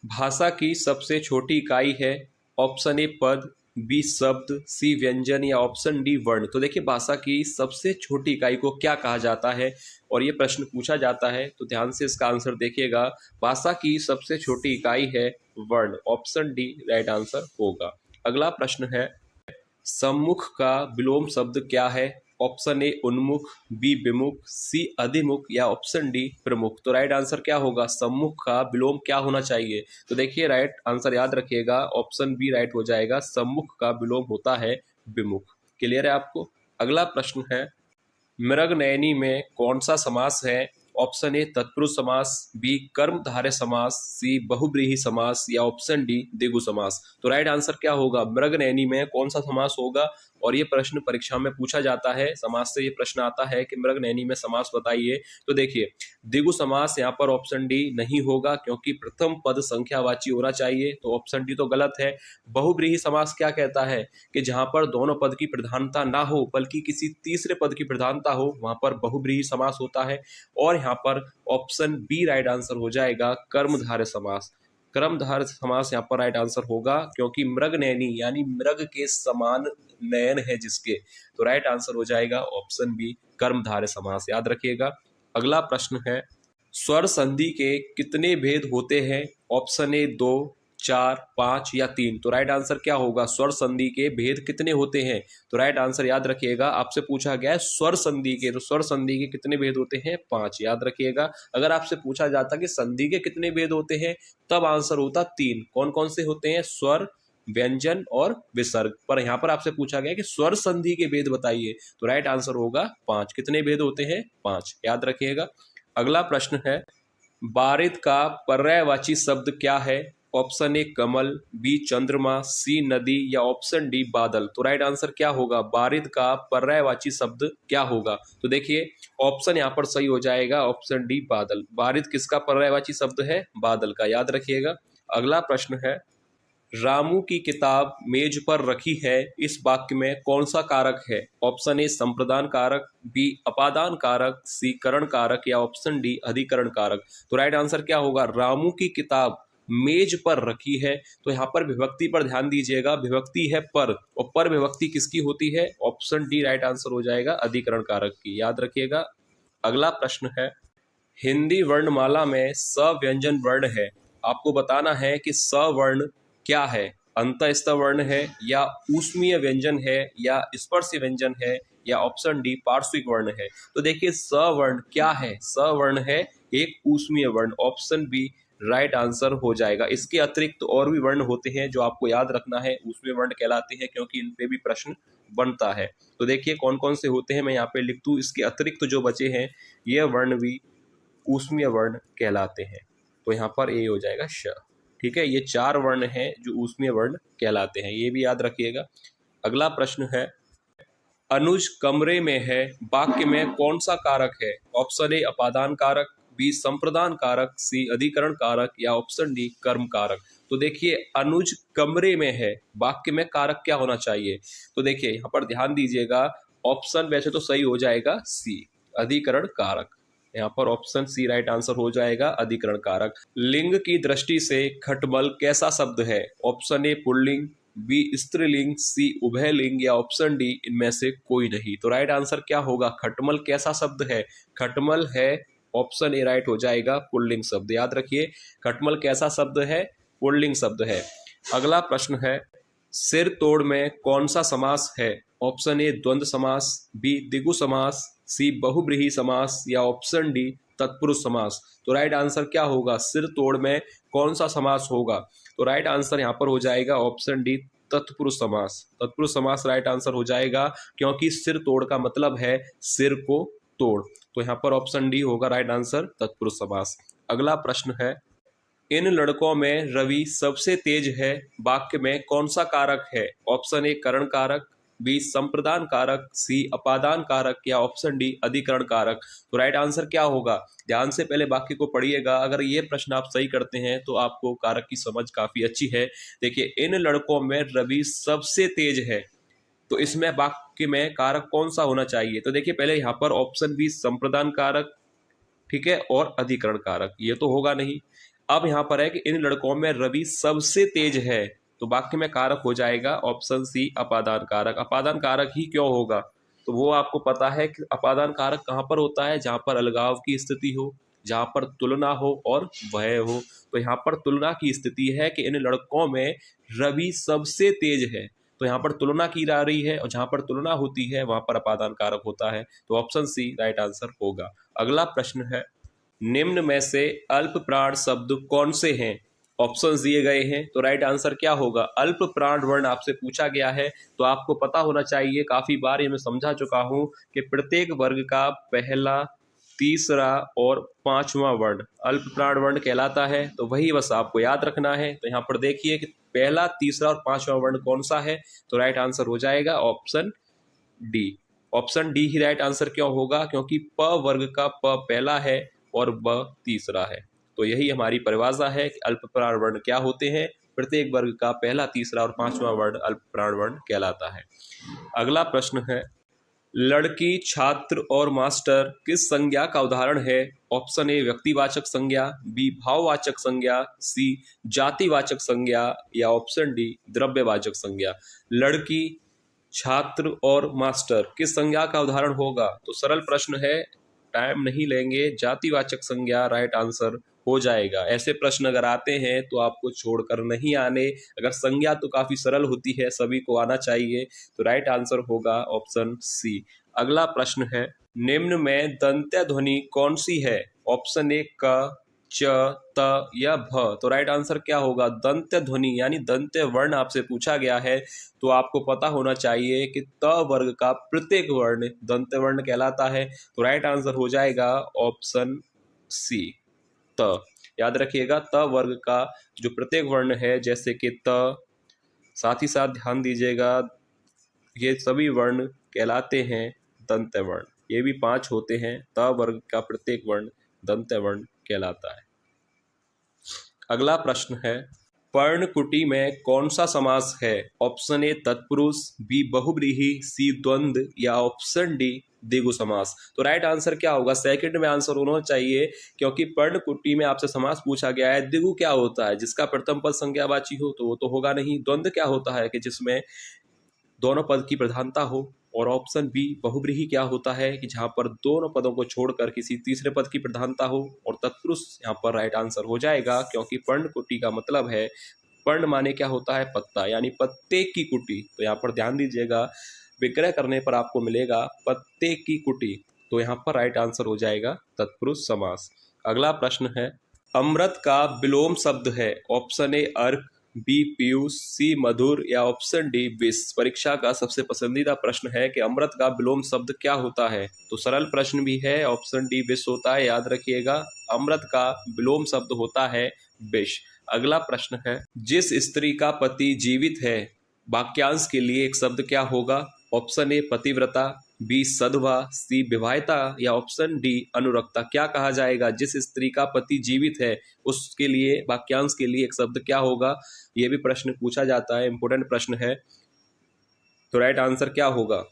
भाषा की सबसे छोटी इकाई है? ऑप्शन ए पद, बी शब्द, सी व्यंजन या ऑप्शन डी वर्ण। तो देखिए भाषा की सबसे छोटी इकाई को क्या कहा जाता है और ये प्रश्न पूछा जाता है, तो ध्यान से इसका आंसर देखिएगा। भाषा की सबसे छोटी इकाई है वर्ण। ऑप्शन डी राइट आंसर होगा। अगला प्रश्न है, सम्मुख का विलोम शब्द क्या है? ऑप्शन ए उन्मुख, बी विमुख, सी अधिमुख या ऑप्शन डी प्रमुख। तो राइट आंसर क्या होगा? सम्मुख का विलोम क्या होना चाहिए? तो देखिए राइट आंसर याद रखिएगा, ऑप्शन बी राइट हो जाएगा, सम्मुख का विलोम होता है विमुख। क्लियर है आपको? अगला प्रश्न है, मृगनयनी में कौन सा समास है? ऑप्शन ए तत्पुरुष समास, बी कर्मधारय समास, सी बहुव्रीहि समास या ऑप्शन डी द्विगु समास। तो राइट आंसर क्या होगा? मृगनयनी में कौन सा समास होगा? और ये प्रश्न परीक्षा में पूछा जाता है, समास से ये प्रश्न आता है कि मृगनयनी में समास बताइए। तो देखिए द्विगु समास यहाँ पर ऑप्शन डी नहीं होगा, क्योंकि प्रथम पद संख्यावाची होना चाहिए, तो ऑप्शन डी तो गलत है। बहुव्रीहि समास क्या कहता है कि जहां पर दोनों पद की प्रधानता ना हो बल्कि किसी तीसरे पद की प्रधानता हो, वहां पर बहुव्रीहि समास होता है। और यहाँ पर ऑप्शन बी राइट आंसर हो जाएगा, कर्मधारय समास। कर्मधारय समास यहाँ पर राइट आंसर होगा, क्योंकि मृगनयनी यानी मृग के समान नयन है जिसके, तो राइट आंसर हो जाएगा ऑप्शन बी कर्मधारय समास। याद रखिएगा। अगला प्रश्न है, स्वर संधि के कितने भेद होते हैं? ऑप्शन ए 2, 4, 5 या 3। तो राइट आंसर क्या होगा? स्वर संधि के भेद कितने होते हैं? तो राइट आंसर याद रखिएगा, आपसे पूछा गया है स्वर संधि के, तो स्वर संधि के कितने भेद होते हैं? 5। याद रखिएगा। अगर आपसे पूछा जाता कि संधि के कितने भेद होते हैं, तब आंसर होता 3। कौन कौन से होते हैं? स्वर, व्यंजन और विसर्ग। पर यहाँ पर आपसे पूछा गया कि स्वर संधि के भेद बताइए, तो राइट आंसर होगा 5। कितने भेद होते हैं? 5। याद रखिएगा। अगला प्रश्न है, बारिद का पर्यायवाची शब्द क्या है? ऑप्शन ए कमल, बी चंद्रमा, सी नदी या ऑप्शन डी बादल। तो राइट आंसर क्या होगा? बारिद का पर्यायवाची शब्द क्या होगा? तो देखिए ऑप्शन यहाँ पर सही हो जाएगा, ऑप्शन डी बादल। बारिद किसका पर्यायवाची शब्द है? बादल का। याद रखिएगा। अगला प्रश्न है, रामू की किताब मेज पर रखी है, इस वाक्य में कौन सा कारक है? ऑप्शन ए संप्रदान कारक, बी अपादान कारक, सी करण कारक या ऑप्शन डी अधिकरण कारक। तो राइट आंसर क्या होगा? रामू की किताब मेज पर रखी है। तो यहाँ पर विभक्ति पर ध्यान दीजिएगा, विभक्ति है पर, और पर विभक्ति किसकी होती है? ऑप्शन डी राइट आंसर हो जाएगा, अधिकरण कारक की। याद रखिएगा। अगला प्रश्न है, हिंदी वर्णमाला में स व्यंजन वर्ण है, आपको बताना है कि स वर्ण क्या है? अंतःस्थ वर्ण है या ऊष्मीय व्यंजन है या स्पर्श व्यंजन है या ऑप्शन डी पार्श्विक वर्ण है। तो देखिए स वर्ण क्या है? स वर्ण है एक ऊष्मीय वर्ण। ऑप्शन बी राइट आंसर हो जाएगा। इसके अतिरिक्त और भी वर्ण होते हैं जो आपको याद रखना है, ऊष्मीय वर्ण कहलाते हैं, क्योंकि इन पे भी प्रश्न बनता है। तो देखिए कौन कौन से होते हैं, मैं यहाँ पे लिख दूं। इसके अतिरिक्त जो बचे हैं यह वर्ण भी ऊष्मीय वर्ण कहलाते हैं। तो यहाँ पर ए हो जाएगा श। ठीक है, ये 4 वर्ण हैं जो ऊष्मीय वर्ण कहलाते हैं, ये भी याद रखिएगा। अगला प्रश्न है, अनुज कमरे में है, वाक्य में कौन सा कारक है? ऑप्शन ए अपादान कारक, बी संप्रदान कारक, सी अधिकरण कारक या ऑप्शन डी कर्म कारक। तो देखिए अनुज कमरे में है, वाक्य में कारक क्या होना चाहिए? तो देखिए यहाँ पर ध्यान दीजिएगा, ऑप्शन वैसे तो सही हो जाएगा सी अधिकरण कारक। यहाँ पर ऑप्शन सी राइट आंसर हो जाएगा, अधिकरण कारक। लिंग की दृष्टि से खटमल कैसा शब्द है? ऑप्शन ए पुल्लिंग, बी स्त्रीलिंग, सी उभयलिंग या ऑप्शन डी इनमें से कोई नहीं। तो राइट आंसर क्या होगा? खटमल कैसा शब्द है? खटमल है ऑप्शन ए राइट हो जाएगा, पुल्लिंग शब्द। याद रखिए खटमल कैसा शब्द है? पुल्लिंग शब्द है। अगला प्रश्न है, सिर तोड़ में कौन सा समास है? ऑप्शन ए द्वंद्व समास, बी द्विगु समास, सी बहुब्रीहि समास या ऑप्शन डी तत्पुरुष समास। तो राइट आंसर क्या होगा? सिर तोड़ में कौन सा समास होगा? तो राइट आंसर यहाँ पर हो जाएगा ऑप्शन डी तत्पुरुष समास। तत्पुरुष समास राइट आंसर हो जाएगा, क्योंकि सिर तोड़ का मतलब है सिर को तोड़। तो यहाँ पर ऑप्शन डी होगा राइट आंसर, तत्पुरुष समास। अगला प्रश्न है, इन लड़कों में रवि सबसे तेज है, वाक्य में कौन सा कारक है? ऑप्शन ए करण कारक, बी संप्रदान कारक, सी अपादान कारक या ऑप्शन डी अधिकरण कारक। तो राइट आंसर क्या होगा? ध्यान से पहले वाक्य को पढ़िएगा, अगर ये प्रश्न आप सही करते हैं तो आपको कारक की समझ काफी अच्छी है। देखिए इन लड़कों में रवि सबसे तेज है, तो इसमें वाक्य में कारक कौन सा होना चाहिए? तो देखिए पहले यहाँ पर ऑप्शन बी संप्रदान कारक, ठीक है, और अधिकरण कारक, ये तो होगा नहीं। अब यहाँ पर है कि इन लड़कों में रवि सबसे तेज है, तो वाक्य में कारक हो जाएगा ऑप्शन सी अपादान कारक। अपादान कारक ही क्यों होगा, तो वो आपको पता है कि अपादान कारक कहाँ पर होता है, जहाँ पर अलगाव की स्थिति हो, जहाँ पर तुलना हो और भय हो। तो यहाँ पर तुलना की स्थिति है कि इन लड़कों में रवि सबसे तेज है, तो यहाँ पर तुलना की जा रही है और जहाँ पर तुलना होती है वहां पर अपादान कारक होता है, तो ऑप्शन सी राइट आंसर होगा। अगला प्रश्न है, निम्न में से अल्प प्राण शब्द कौन से हैं। ऑप्शंस दिए गए हैं, तो राइट आंसर क्या होगा। अल्प प्राण वर्ण आपसे पूछा गया है, तो आपको पता होना चाहिए, काफी बार ये मैं समझा चुका हूं कि प्रत्येक वर्ग का पहला, तीसरा और पांचवा वर्ण अल्प प्राण वर्ण कहलाता है, तो वही बस आपको याद रखना है। तो यहाँ पर देखिए कि पहला, तीसरा और पांचवा वर्ण कौन सा है, तो राइट आंसर हो जाएगा ऑप्शन डी। ऑप्शन डी ही राइट आंसर क्यों होगा, क्योंकि प वर्ग का प पहला है और ब तीसरा है। तो यही हमारी परिभाषा है कि अल्प प्राण वर्ण क्या होते हैं। प्रत्येक वर्ग का पहला, तीसरा और पांचवा वर्ण अल्प प्राण वर्ण कहलाता है। अगला प्रश्न है, लड़की, छात्र और मास्टर किस संज्ञा का उदाहरण है। ऑप्शन ए व्यक्तिवाचक संज्ञा, बी भाववाचक संज्ञा, सी जातिवाचक संज्ञा या ऑप्शन डी द्रव्यवाचक संज्ञा। लड़की, छात्र और मास्टर किस संज्ञा का उदाहरण होगा, तो सरल प्रश्न है, टाइम नहीं लेंगे, जातिवाचक संज्ञा राइट आंसर हो जाएगा। ऐसे प्रश्न अगर आते हैं तो आपको छोड़कर नहीं आने, अगर संज्ञा तो काफी सरल होती है, सभी को आना चाहिए, तो राइट आंसर होगा ऑप्शन सी। अगला प्रश्न है, निम्न में दंत्य ध्वनि कौन सी है। ऑप्शन ए क, च, त या भ, तो राइट आंसर क्या होगा। दंत्य ध्वनि यानी दंत्य वर्ण आपसे पूछा गया है, तो आपको पता होना चाहिए कि त वर्ग का प्रत्येक वर्ण दंत्य वर्ण कहलाता है, तो राइट आंसर हो जाएगा ऑप्शन सी त। याद रखिएगा, त वर्ग का जो प्रत्येक वर्ण है, जैसे कि त, साथ ही साथ ध्यान दीजिएगा ये सभी वर्ण कहलाते हैं दंत्य वर्ण। ये भी 5 होते हैं, त वर्ग का प्रत्येक वर्ण दंत्य वर्ण कहलाता है। अगला प्रश्न है, पर्णकुटी में कौन सा समास है। ऑप्शन ए तत्पुरुष, बी बहुव्रीहि, सी द्वंद्व या ऑप्शन डी द्विगु समास। तो राइट आंसर क्या होगा, सेकंड में आंसर होना चाहिए, क्योंकि पर्णकुटी में आपसे समास पूछा गया है। द्विगु क्या होता है, जिसका प्रथम पद संज्ञावाची हो, तो वो तो होगा नहीं। द्वंद्व क्या होता है, कि जिसमें दोनों पद की प्रधानता हो। और ऑप्शन बी बहुव्रीहि क्या होता है, कि जहां पर दोनों पदों को छोड़कर किसी तीसरे पद की प्रधानता हो। और तत्पुरुष यहाँ पर राइट आंसर हो जाएगा, क्योंकि पर्णकुटी का मतलब है, पर्ण माने क्या होता है, पत्ता, यानी पत्ते की कुटी। तो यहाँ पर ध्यान दीजिएगा, विग्रह करने पर आपको मिलेगा पत्ते की कुटी, तो यहाँ पर राइट आंसर हो जाएगा तत्पुरुष समास। अगला प्रश्न है, अमृत का विलोम शब्द है। ऑप्शन ए अर्क, बी पीयूष, सी मधुर या ऑप्शन डी विष। परीक्षा का सबसे पसंदीदा प्रश्न है कि अमृत का विलोम शब्द क्या होता है, तो सरल प्रश्न भी है, ऑप्शन डी विष होता है। याद रखिएगा, अमृत का विलोम शब्द होता है विष। अगला प्रश्न है, जिस स्त्री का पति जीवित है, वाक्यांश के लिए एक शब्द क्या होगा। ऑप्शन ए पतिव्रता, बी सधवा, सी विवाहिता या ऑप्शन डी अनुरक्ता। क्या कहा जाएगा, जिस स्त्री का पति जीवित है उसके लिए वाक्यांश के लिए एक शब्द क्या होगा। यह भी प्रश्न पूछा जाता है, इंपोर्टेंट प्रश्न है, तो राइट आंसर क्या होगा।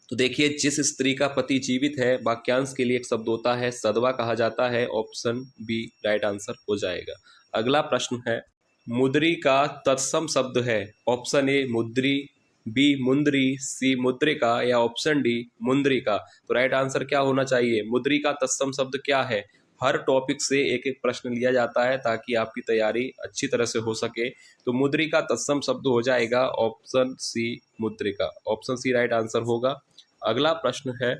तो देखिए, जिस स्त्री का पति जीवित है, वाक्यांश के लिए एक शब्द होता है सधवा, कहा जाता है, ऑप्शन बी राइट आंसर हो जाएगा। अगला प्रश्न है, मुद्री का तत्सम शब्द है। ऑप्शन ए मुद्री, बी मुंदरी, सी मुद्रिका या ऑप्शन डी मुंद्रिका। तो राइट आंसर क्या होना चाहिए, मुद्री का तत्सम शब्द क्या है। हर टॉपिक से एक एक प्रश्न लिया जाता है ताकि आपकी तैयारी अच्छी तरह से हो सके। तो मुद्री का तत्सम शब्द हो जाएगा ऑप्शन सी मुद्रिका। ऑप्शन सी राइट आंसर होगा। अगला प्रश्न है,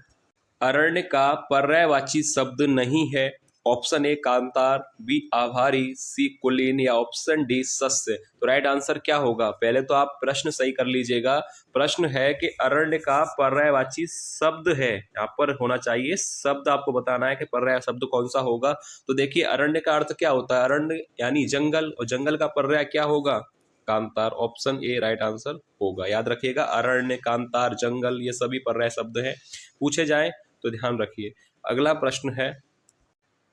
अरण्य का पर्यायवाची शब्द नहीं है। ऑप्शन ए कांतार, बी आभारी, सी कुलीन या ऑप्शन डी सस्य। तो राइट आंसर क्या होगा, पहले तो आप प्रश्न सही कर लीजिएगा। प्रश्न है कि अरण्य का पर्यायवाची शब्द है, यहाँ पर होना चाहिए शब्द, आपको बताना है कि पर्याय शब्द कौन सा होगा। तो देखिए, अरण्य का अर्थ क्या होता है, अरण्य यानी जंगल, और जंगल का पर्याय क्या होगा, कांतार। ऑप्शन ए राइट आंसर होगा। याद रखिएगा, अरण्य, कांतार, जंगल ये सभी पर्याय शब्द हैं, पूछे जाएं तो ध्यान रखिए। अगला प्रश्न है,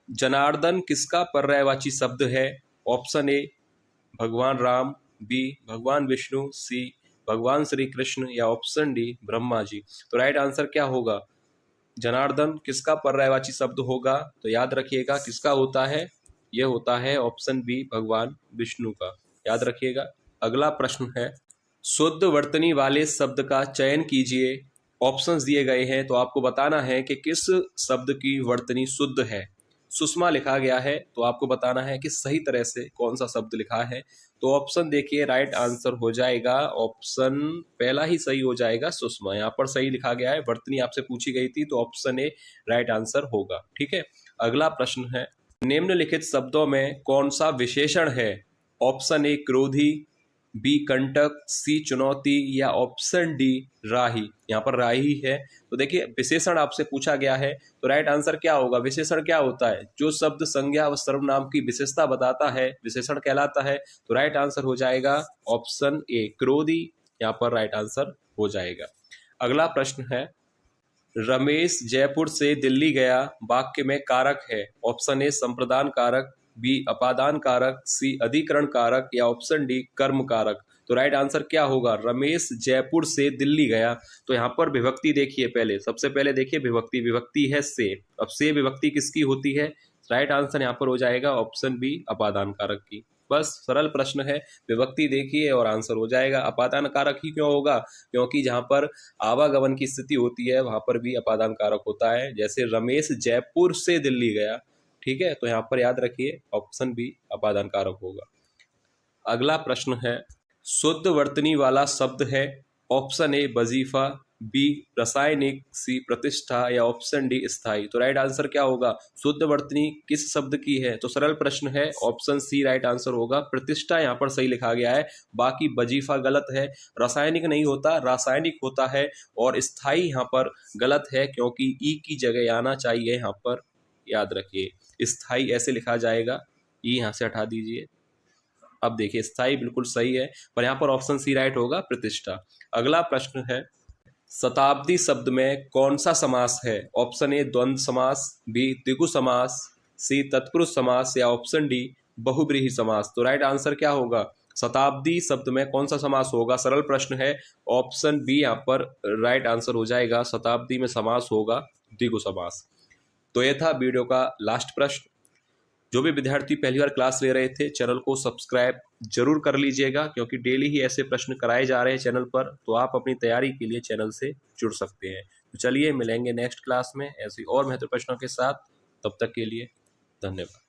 जनार्दन किसका पर्यायवाची शब्द है। ऑप्शन ए भगवान राम, बी भगवान विष्णु, सी भगवान श्री कृष्ण या ऑप्शन डी ब्रह्मा जी। तो राइट आंसर क्या होगा, जनार्दन किसका पर्यायवाची शब्द होगा, तो याद रखिएगा किसका होता है, यह होता है ऑप्शन बी भगवान विष्णु का, याद रखिएगा। अगला प्रश्न है, शुद्ध वर्तनी वाले शब्द का चयन कीजिए। ऑप्शंस दिए गए हैं, तो आपको बताना है कि किस शब्द की वर्तनी शुद्ध है। सुषमा लिखा गया है, तो आपको बताना है कि सही तरह से कौन सा शब्द लिखा है। तो ऑप्शन देखिए, राइट आंसर हो जाएगा ऑप्शन पहला ही सही हो जाएगा, सुषमा। यहाँ पर सही लिखा गया है, वर्तनी आपसे पूछी गई थी, तो ऑप्शन ए राइट आंसर होगा। ठीक है, अगला प्रश्न है, निम्नलिखित शब्दों में कौन सा विशेषण है। ऑप्शन ए क्रोधी, बी कंटक, सी चुनौती या ऑप्शन डी राही। यहाँ पर राही है, तो देखिए विशेषण आपसे पूछा गया है, तो राइट आंसर क्या होगा। विशेषण क्या होता है, जो शब्द संज्ञा व सर्वनाम की विशेषता बताता है विशेषण कहलाता है। तो राइट आंसर हो जाएगा ऑप्शन ए क्रोधी, यहाँ पर राइट आंसर हो जाएगा। अगला प्रश्न है, रमेश जयपुर से दिल्ली गया वाक्य में कारक है। ऑप्शन ए संप्रदान कारक, बी अपादान कारक, सी अधिकरण कारक या ऑप्शन डी कर्म कारक। तो राइट आंसर क्या होगा, रमेश जयपुर से दिल्ली गया। तो यहाँ पर विभक्ति देखिए, पहले सबसे पहले देखिए विभक्ति, विभक्ति है से। अब से विभक्ति किसकी होती है, राइट आंसर यहाँ पर हो जाएगा ऑप्शन बी अपादान कारक की। बस सरल प्रश्न है, विभक्ति देखिए और आंसर हो जाएगा। अपादान कारक ही क्यों होगा, क्योंकि जहाँ पर आवागमन की स्थिति होती है वहां पर भी अपादान कारक होता है। जैसे रमेश जयपुर से दिल्ली गया, ठीक है, तो यहाँ पर याद रखिए ऑप्शन बी अपादान कारक होगा। अगला प्रश्न है, शुद्ध वर्तनी वाला शब्द है। ऑप्शन ए वजीफा, बी रासायनिक, सी प्रतिष्ठा या ऑप्शन डी स्थायी। तो राइट आंसर क्या होगा, शुद्ध वर्तनी किस शब्द की है। तो सरल प्रश्न है, ऑप्शन सी राइट आंसर होगा। प्रतिष्ठा यहाँ पर सही लिखा गया है, बाकी वजीफा गलत है। रासायनिक नहीं होता, रासायनिक होता है। और स्थायी यहाँ पर गलत है, क्योंकि ई की जगह आना चाहिए यहाँ पर, याद रखिए। स्थायी ऐसे लिखा जाएगा, ई यहाँ से हटा दीजिए। अब देखिए स्थायी बिल्कुल सही है, पर यहाँ पर ऑप्शन सी राइट होगा, प्रतिष्ठा। अगला प्रश्न है, शताब्दी शब्द में कौन सा समास है। ऑप्शन ए द्वंद्व समास, बी द्विगु समास, सी तत्पुरुष समास या ऑप्शन डी बहुब्रीहि समास। तो राइट आंसर क्या होगा, शताब्दी शब्द में कौन सा समास होगा। सरल प्रश्न है, ऑप्शन बी यहाँ पर राइट आंसर हो जाएगा, शताब्दी में समास होगा द्विगु समास। तो यह था वीडियो का लास्ट प्रश्न। जो भी विद्यार्थी पहली बार क्लास ले रहे थे, चैनल को सब्सक्राइब जरूर कर लीजिएगा, क्योंकि डेली ही ऐसे प्रश्न कराए जा रहे हैं चैनल पर, तो आप अपनी तैयारी के लिए चैनल से जुड़ सकते हैं। तो चलिए मिलेंगे नेक्स्ट क्लास में ऐसी और महत्वपूर्ण प्रश्नों के साथ, तब तक के लिए धन्यवाद।